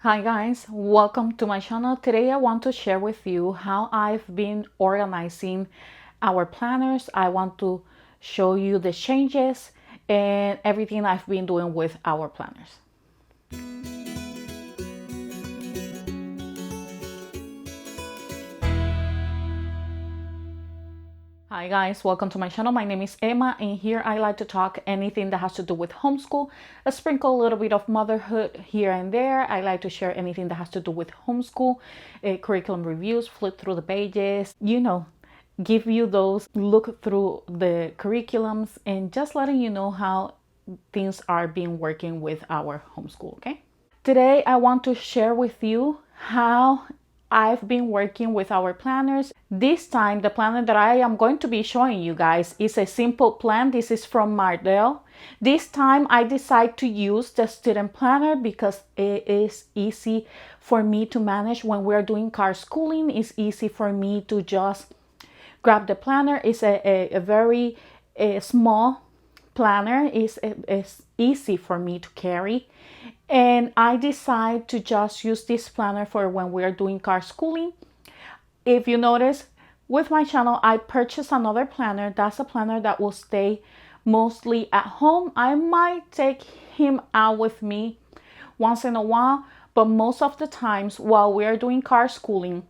Hi guys, welcome to my channel. Today I want to share with you how I've been organizing our planners. I want to show you the changes and everything I've been doing with our planners. Hi guys, welcome to my channel. My name is Emma and here I like to talk anything that has to do with homeschool. I sprinkle a little bit of motherhood here and there. I like to share anything that has to do with homeschool, curriculum reviews, flip through the pages, give you those look through the curriculums and just letting you know how things are being working with our homeschool, okay? Today I want to share with you how I've been working with our planners. This time, the planner that I am going to be showing you guys is a simple plan. This is from Mardel. This time, I decide to use the student planner because it is easy for me to manage when we're doing car schooling. It's easy for me to just grab the planner. It's a very small planner. It's easy for me to carry. And I decide to just use this planner for when we're doing car schooling. If you notice, with my channel, I purchased another planner. That's a planner that will stay mostly at home. I might take him out with me once in a while, but most of the times while we're doing car schooling,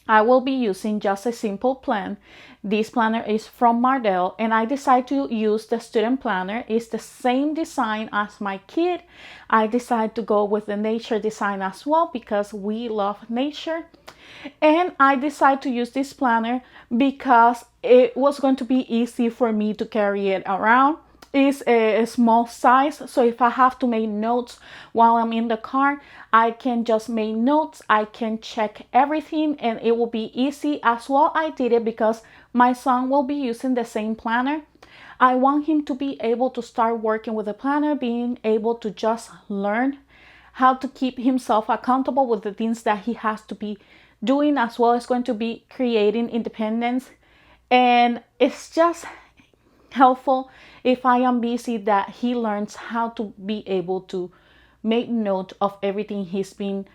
I will be using just a simple plan. This planner is from Mardel and I decide to use the student planner. It's the same design as my kid. I decide to go with the nature design as well because we love nature. And I decide to use this planner because it was going to be easy for me to carry it around. It's a small size, so if I have to make notes while I'm in the car, I can just make notes. I can check everything and it will be easy as well. I did it because my son will be using the same planner. I want him to be able to start working with the planner, being able to just learn how to keep himself accountable with the things that he has to be doing, as well as going to be creating independence. And it's just helpful if I am busy that he learns how to be able to make note of everything he's been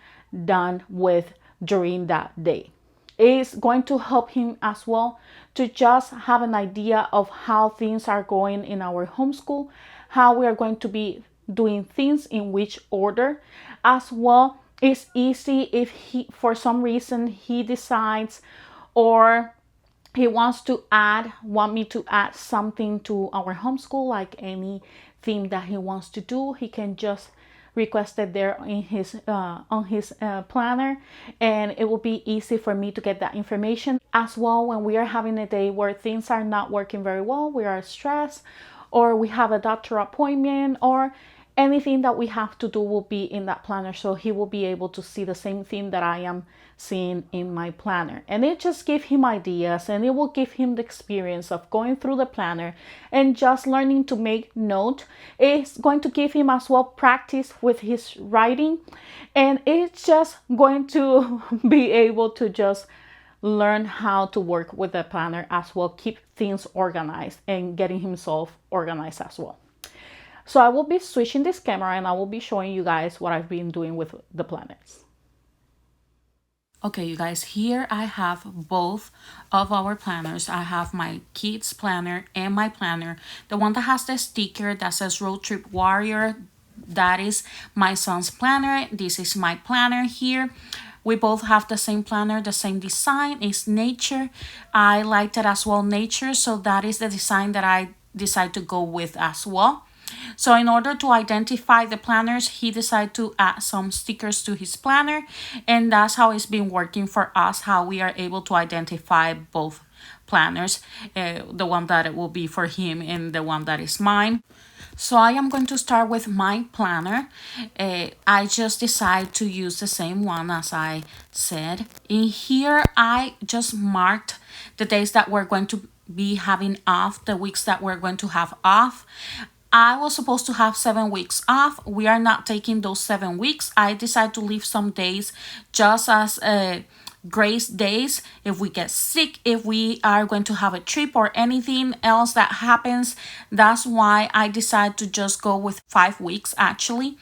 done with during that day. It's going to help him as well to just have an idea of how things are going in our homeschool, how we are going to be doing things in which order. As well, it's easy if he, for some reason, he decides or he wants me to add something to our homeschool, like any theme that he wants to do. He can just request it there in his on his planner, and it will be easy for me to get that information. As well, when we are having a day where things are not working very well, we are stressed, or we have a doctor appointment, or anything that we have to do will be in that planner, so he will be able to see the same thing that I am seeing in my planner. And it just gives him ideas, and it will give him the experience of going through the planner and just learning to make note. It's going to give him as well practice with his writing, and it's just going to be able to just learn how to work with the planner as well, keep things organized and getting himself organized as well. So I will be switching this camera and I will be showing you guys what I've been doing with the planners. Okay, you guys, here I have both of our planners. I have my kids planner and my planner. The one that has the sticker that says Road Trip Warrior, that is my son's planner. This is my planner here. We both have the same planner, the same design. It's nature. I liked it as well, nature. So that is the design that I decided to go with as well. So in order to identify the planners, he decided to add some stickers to his planner, and that's how it's been working for us, how we are able to identify both planners, the one that it will be for him and the one that is mine. So I am going to start with my planner. I just decided to use the same one as I said. In here, I just marked the days that we're going to be having off, the weeks that we're going to have off. I was supposed to have 7 weeks off. We are not taking those 7 weeks. I decided to leave some days just as grace days, if we get sick, if we are going to have a trip or anything else that happens. That's why I decided to just go with 5 weeks actually.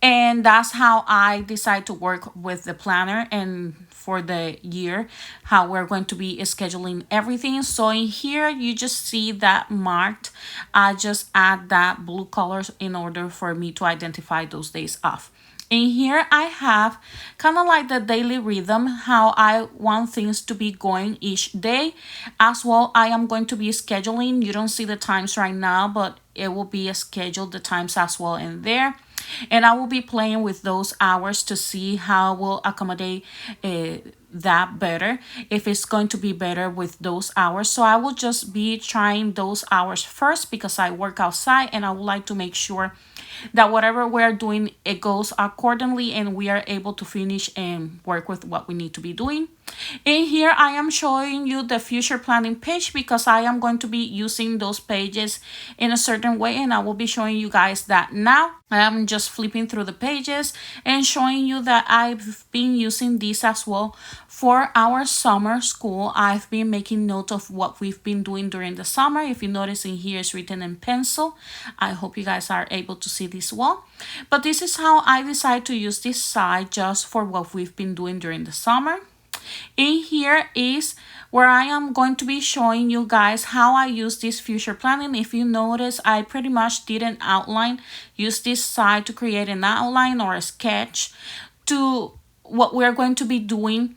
And that's how I decide to work with the planner and for the year, how we're going to be scheduling everything. So in here, you just see that marked. I just add that blue colors in order for me to identify those days off. In here, I have kind of like the daily rhythm, how I want things to be going each day. As well, I am going to be scheduling. You don't see the times right now, but it will be scheduled the times as well in there. And I will be playing with those hours to see how we'll accommodate that better, if it's going to be better with those hours. So I will just be trying those hours first because I work outside, and I would like to make sure that whatever we're doing, it goes accordingly and we are able to finish and work with what we need to be doing. In here, I am showing you the future planning page because I am going to be using those pages in a certain way, and I will be showing you guys that now. I am just flipping through the pages and showing you that I've been using this as well for our summer school. I've been making note of what we've been doing during the summer. If you notice in here, it's written in pencil. I hope you guys are able to see this well. But this is how I decide to use this side just for what we've been doing during the summer. In here is where I am going to be showing you guys how I use this future planning. If you notice, I pretty much did an outline, use this side to create an outline or a sketch to what we're going to be doing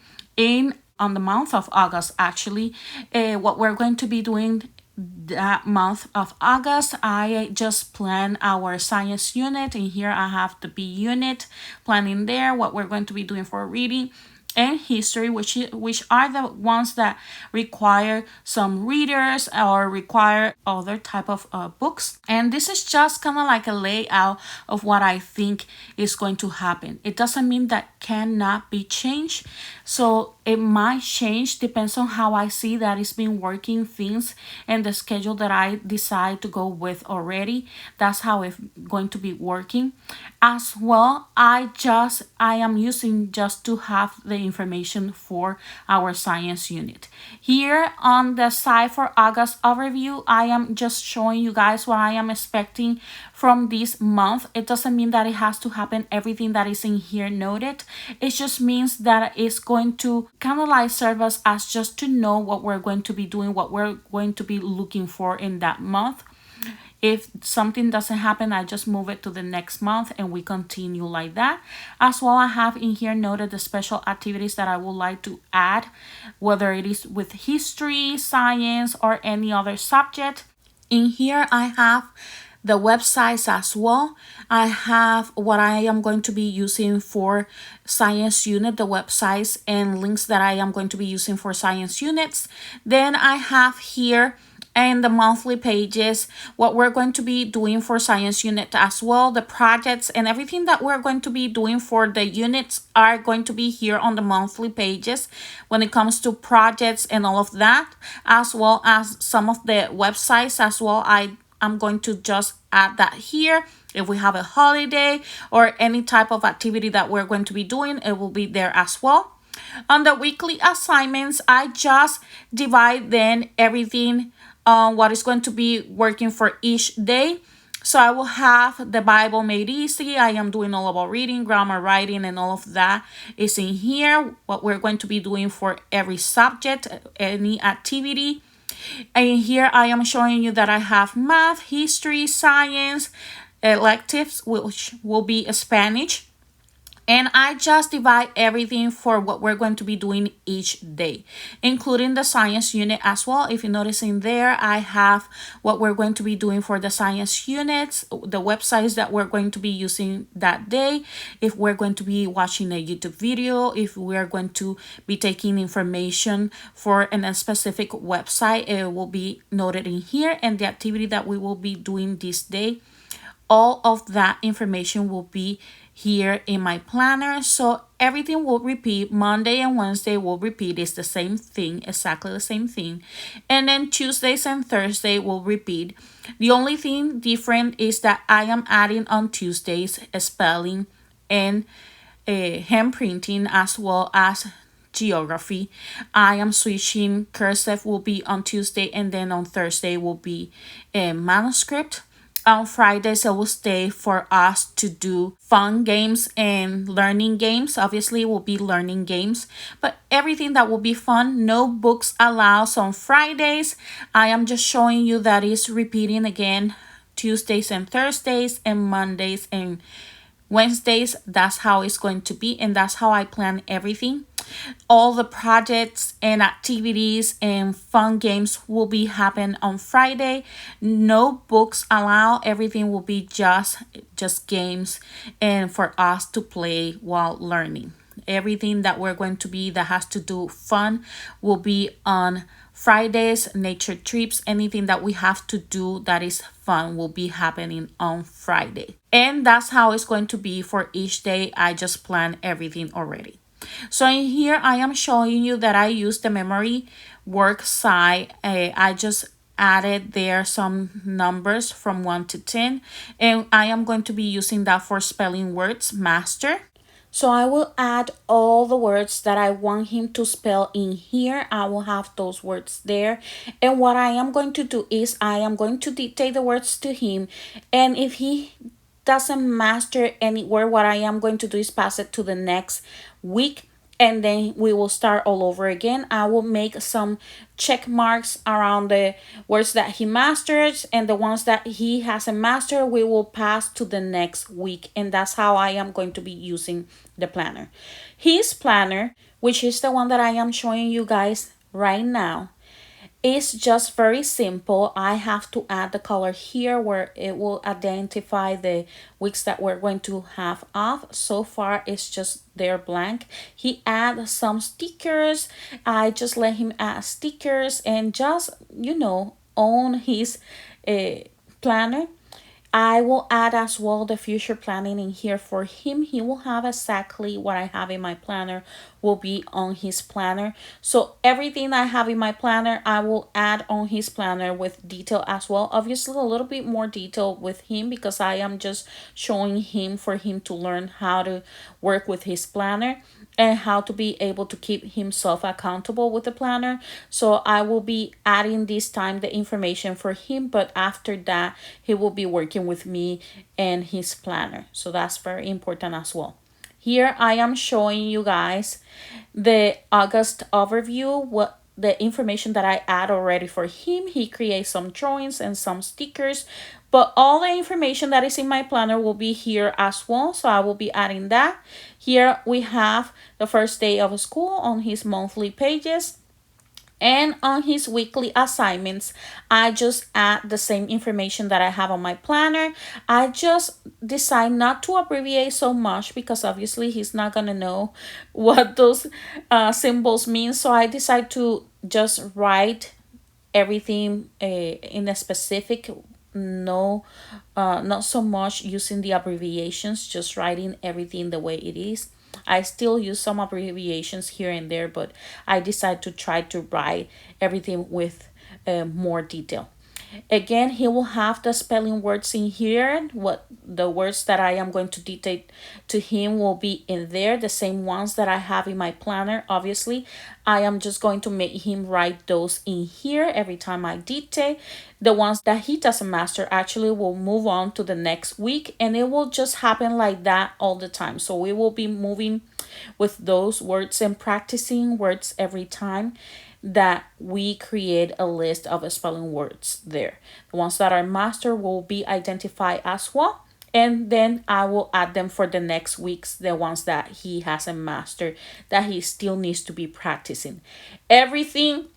on the month of August actually. What we're going to be doing that month of August, I just plan our science unit. In here I have the B unit planning there, what we're going to be doing for reading and history, which are the ones that require some readers or require other type of books. And this is just kind of like a layout of what I think is going to happen. It doesn't mean that cannot be changed. So it might change, depends on how I see that it's been working things and the schedule that I decide to go with already. That's how it's going to be working. As well, I am using just to have the information for our science unit. Here on the side for August overview, I am just showing you guys what I am expecting from this month. It doesn't mean that it has to happen everything that is in here noted. It just means that it's going to kind of like serve us as just to know what we're going to be doing, what we're going to be looking for in that month. If something doesn't happen, I just move it to the next month and we continue like that. As well, I have in here noted the special activities that I would like to add, whether it is with history, science, or any other subject. In here, I have the websites as well. I have what I am going to be using for science unit, the websites and links that I am going to be using for science units. Then I have here and the monthly pages, what we're going to be doing for science unit as well. The projects and everything that we're going to be doing for the units are going to be here on the monthly pages when it comes to projects and all of that, as well as some of the websites as well. I'm going to just add that here. If we have a holiday or any type of activity that we're going to be doing, it will be there as well. On the weekly assignments, I just divide then everything on what is going to be working for each day. So I will have the Bible made easy. I am doing all about reading, grammar, writing, and all of that is in here. What we're going to be doing for every subject, any activity. And here I am showing you that I have math, history, science, electives, which will be Spanish. And I just divide everything for what we're going to be doing each day, including the science unit as well. If you notice in there, I have what we're going to be doing for the science units, the websites that we're going to be using that day, if we're going to be watching a YouTube video, if we're going to be taking information for a specific website, it will be noted in here, and the activity that we will be doing this day. All of that information will be here in my planner. So everything will repeat. Monday and Wednesday will repeat. It's the same thing, exactly the same thing. And then Tuesdays and Thursday will repeat. The only thing different is that I am adding on Tuesdays spelling and hand printing, as well as geography. I am switching. Cursive will be on Tuesday, and then on Thursday will be a manuscript. On Fridays, I will stay for us to do fun games and learning games. Obviously, it will be learning games, but everything that will be fun. No books allowed on Fridays. I am just showing you that is repeating again Tuesdays and Thursdays and Mondays and Wednesdays. That's how it's going to be, and that's how I plan everything. All the projects and activities and fun games will be happen on Friday. No books allowed. Everything will be just games and for us to play while learning. Everything that we're going to be that has to do fun will be on Fridays. Nature trips, anything that we have to do that is fun will be happening on Friday. And that's how it's going to be for each day. I just plan everything already. So in here, I am showing you that I use the memory work side. I just added there some numbers from 1 to 10. And I am going to be using that for spelling words master. So I will add all the words that I want him to spell in here. I will have those words there. And what I am going to do is I am going to dictate the words to him. And if he doesn't master any word, what I am going to do is pass it to the next week, and then we will start all over again. I will make some check marks around the words that he masters, and the ones that he hasn't mastered we will pass to the next week. And that's how I am going to be using the planner. His planner, which is the one that I am showing you guys right now, is just very simple. I have to add the color here where it will identify the weeks that we're going to have off. So far it's just there blank. He adds some stickers. I just let him add stickers and just, own his planner. I will add as well the future planning in here for him. He will have exactly what I have in my planner will be on his planner. So everything I have in my planner, I will add on his planner with detail as well. Obviously, a little bit more detail with him because I am just showing him for him to learn how to work with his planner and how to be able to keep himself accountable with the planner. So I will be adding this time the information for him, but after that he will be working with me and his planner. So that's very important as well. Here I am showing you guys the August overview, what the information that I add already for him. He creates some drawings and some stickers, but all the information that is in my planner will be here as well. So I will be adding that. Here we have the first day of school on his monthly pages. And on his weekly assignments, I just add the same information that I have on my planner. I just decide not to abbreviate so much because obviously he's not going to know what those symbols mean. So I decide to just write everything in a specific not so much using the abbreviations, just writing everything the way it is. I still use some abbreviations here and there, but I decide to try to write everything with more detail. Again, he will have the spelling words in here. What the words that I am going to dictate to him will be in there, the same ones that I have in my planner. Obviously, I am just going to make him write those in here every time I dictate. The ones that he doesn't master actually will move on to the next week, and it will just happen like that all the time. So we will be moving with those words and practicing words every time that we create a list of spelling words there. The ones that are mastered will be identified as well, and then I will add them for the next weeks, the ones that he hasn't mastered, that he still needs to be practicing. Everything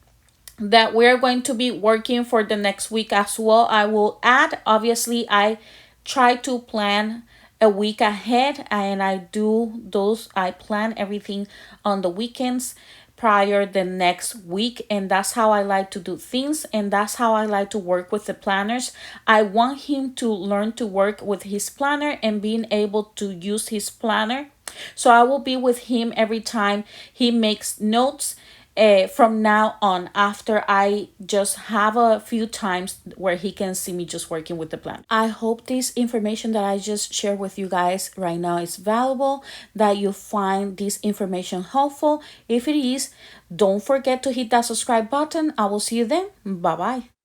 that we're going to be working for the next week as well, I will add. Obviously, I try to plan a week ahead, and I plan everything on the weekends prior the next week, and that's how I like to do things, and that's how I like to work with the planners. I want him to learn to work with his planner and being able to use his planner. So I will be with him every time he makes notes from now on, after I just have a few times where he can see me just working with the plant. I hope this information that I just shared with you guys right now is valuable, that you find this information helpful. If it is, don't forget to hit that subscribe button. I will see you then. Bye bye.